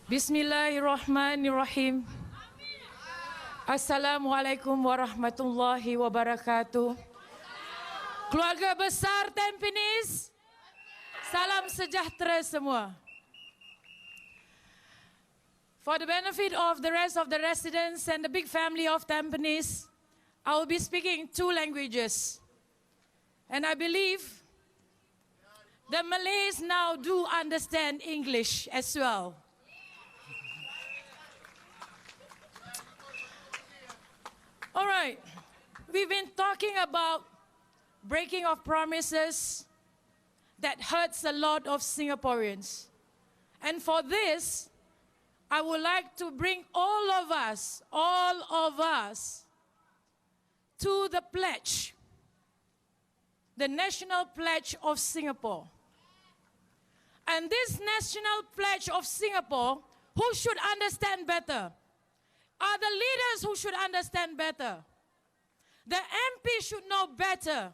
Bismillahirrahmanirrahim. Assalamualaikum warahmatullahi wabarakatuh. Keluarga besar Tampines, salam sejahtera semua. For the benefit of the rest of the residents and the big family of Tampines, I will be speaking 2 languages. And I believe the Malays now do understand English as well. All right, we've been talking about breaking of promises that hurts a lot of Singaporeans. And for this, I would like to bring all of us, to the pledge, the National Pledge of Singapore. And this National Pledge of Singapore, who should understand better? Are the leaders who should understand better. The MP should know better.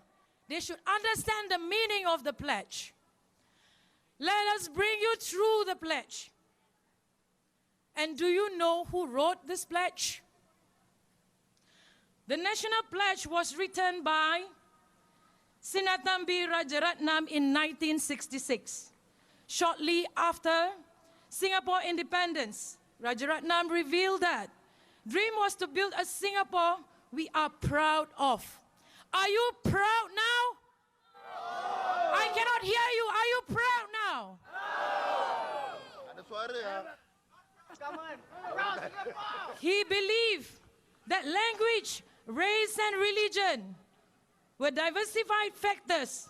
They should understand the meaning of the pledge. Let us bring you through the pledge. And do you know who wrote this pledge? The National Pledge was written by Sinnathamby Rajaratnam in 1966. Shortly after Singapore independence, Rajaratnam revealed that dream was to build a Singapore we are proud of. Are you proud now? No. I cannot hear you. Are you proud now? No. He believed that language, race, and religion were diversified factors,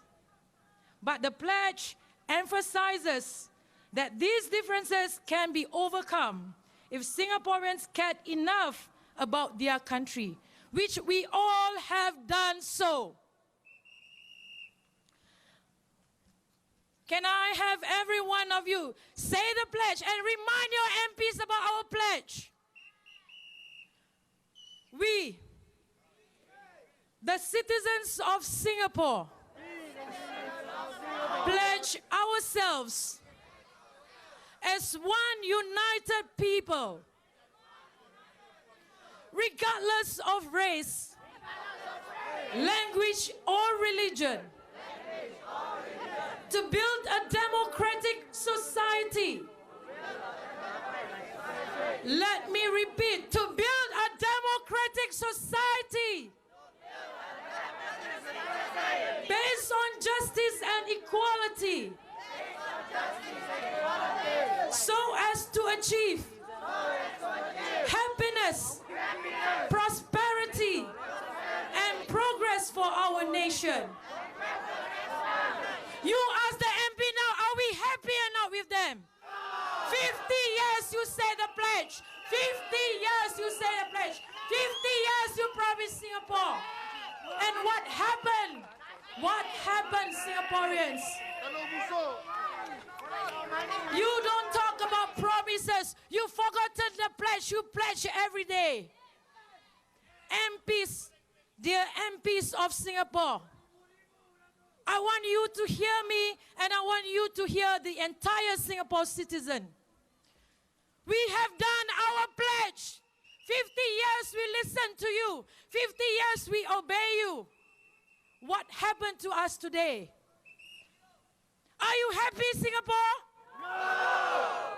but the pledge emphasizes that these differences can be overcome if Singaporeans cared enough about their country, which we all have done so. Can I have every one of you say the pledge and remind your MPs about our pledge? We, the citizens of Singapore, pledge ourselves as one united people, regardless of race, language, or religion, to build a democratic society. Let me repeat, to build a democratic society based on justice and equality, so as to achieve happiness, prosperity, and progress for our nation. You ask the MP now, are we happy or not with them? 50 years you say the pledge. 50 years you say the pledge. 50 years you promised Singapore. And what happened? What happened, Singaporeans? You don't talk about promises. You've forgotten the pledge. You pledge every day. MPs, dear MPs of Singapore, I want you to hear me, and I want you to hear the entire Singapore citizen. We have done our pledge. 50 years we listened to you. 50 years we obey you. What happened to us today? Are you happy, Singapore? No!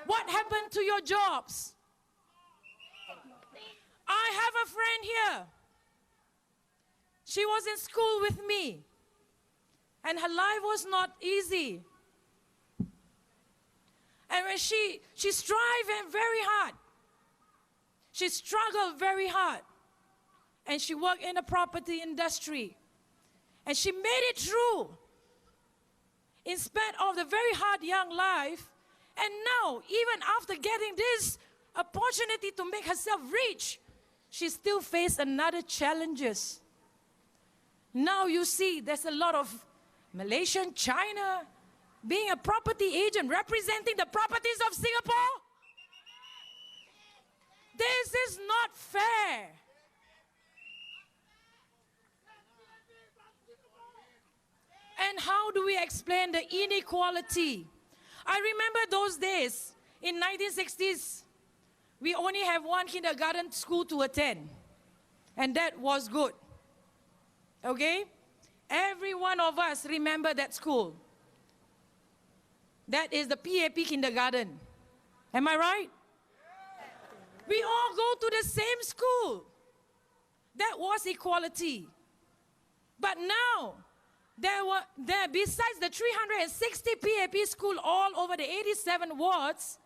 What happened to your jobs? I have a friend here. She was in school with me, and her life was not easy. And when she strived very hard. She struggled very hard. And she worked in the property industry. And she made it through, in spite of the very hard young life. And now, even after getting this opportunity to make herself rich, she still faced another challenges. Now you see there's a lot of Malaysian, China, being a property agent, representing the properties of Singapore. This is not fair. And how do we explain the inequality? I remember those days in 1960s, we only have one kindergarten school to attend. And that was good. Okay? Every one of us remember that school. That is the PAP kindergarten. Am I right? We all go to the same school. That was equality. But now, besides the 360 PAP school all over the 87 wards,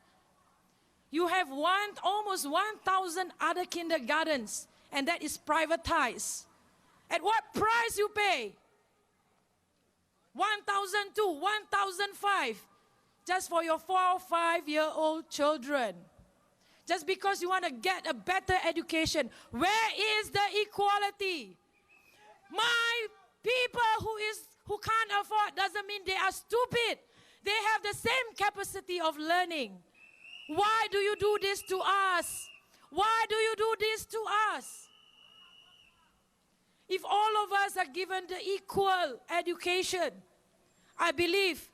you have almost 1,000 other kindergartens, and that is privatized. At what price you pay? 1,002, 1,005, just for your 4 or 5-year-old children. Just because you want to get a better education. Where is the equality? My people who can't afford doesn't mean they are stupid. They have the same capacity of learning. Why do you do this to us? Why do you do this to us? If all of us are given the equal education, I believe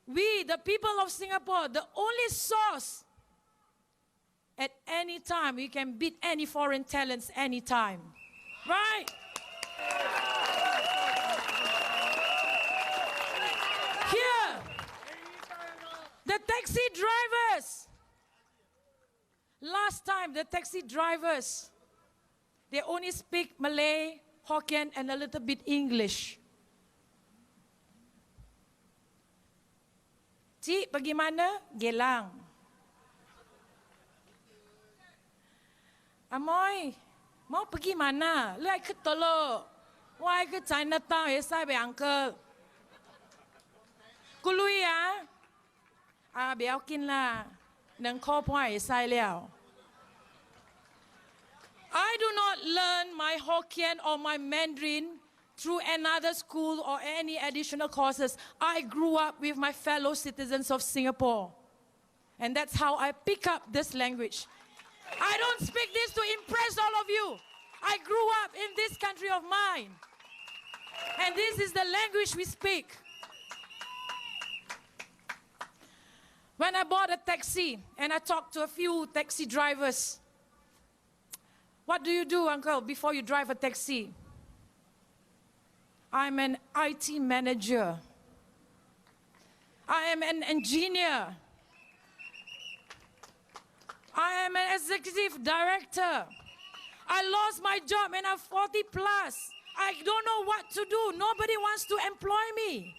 we, the people of Singapore, the only source at any time, we can beat any foreign talents anytime. Right? Here, the taxi drivers. Last time, the taxi drivers, they only speak Malay, Hokkien, and a little bit English. Cik, pergi mana? Gelang. Amoy, mau pergi mana? Lai ke Teluk. Wai ke Chinatown, esai be uncle. Kului ah? Ah, biao kin la. Nang ko poi esai liao. I do not learn my Hokkien or my Mandarin through another school or any additional courses. I grew up with my fellow citizens of Singapore. And that's how I pick up this language. I don't speak this to impress all of you. I grew up in this country of mine. And this is the language we speak. When I bought a taxi and I talked to a few taxi drivers, what do you do, uncle, before you drive a taxi? I'm an IT manager. I am an engineer. I am an executive director. I lost my job and I'm 40 plus. I don't know what to do. Nobody wants to employ me.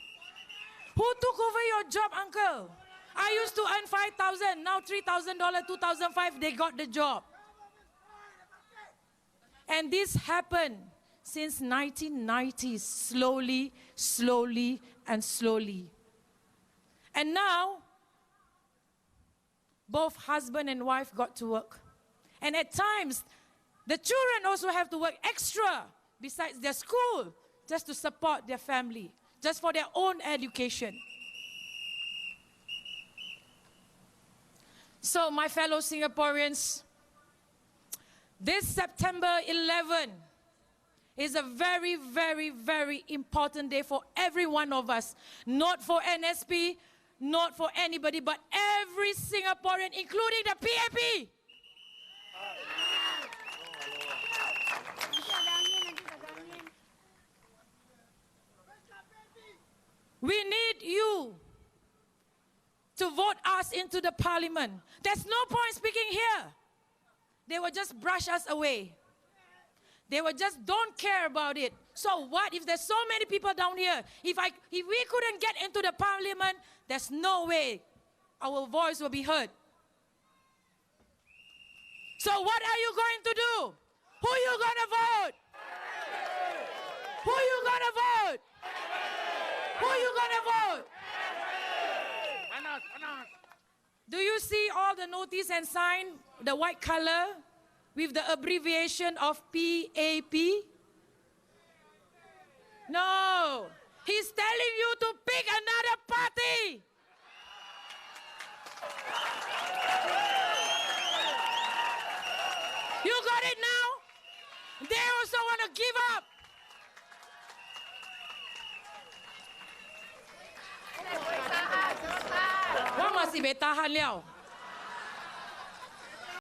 Who took over your job, uncle? I used to earn $5,000, now $3,000, $2,500, they got the job. And this happened since 1990, slowly, slowly, and slowly. And now, both husband and wife got to work. And at times, the children also have to work extra besides their school, just to support their family, just for their own education. So, my fellow Singaporeans, this September 11 is a very, very, very important day for every one of us. Not for NSP, not for anybody, but every Singaporean, including the PAP. We need you to vote us into the parliament. There's no point speaking here. They will just brush us away. They will just don't care about it. So what if there's so many people down here? If we couldn't get into the parliament, there's no way our voice will be heard. So what are you going to do? Who are you going to vote? Who are you going to vote? Who are you going to vote? Do you see all the notice and sign, the white color, with the abbreviation of PAP? No. He's telling you to pick another party. You got it now? They also want to give up. Wang masih boleh tahan liao.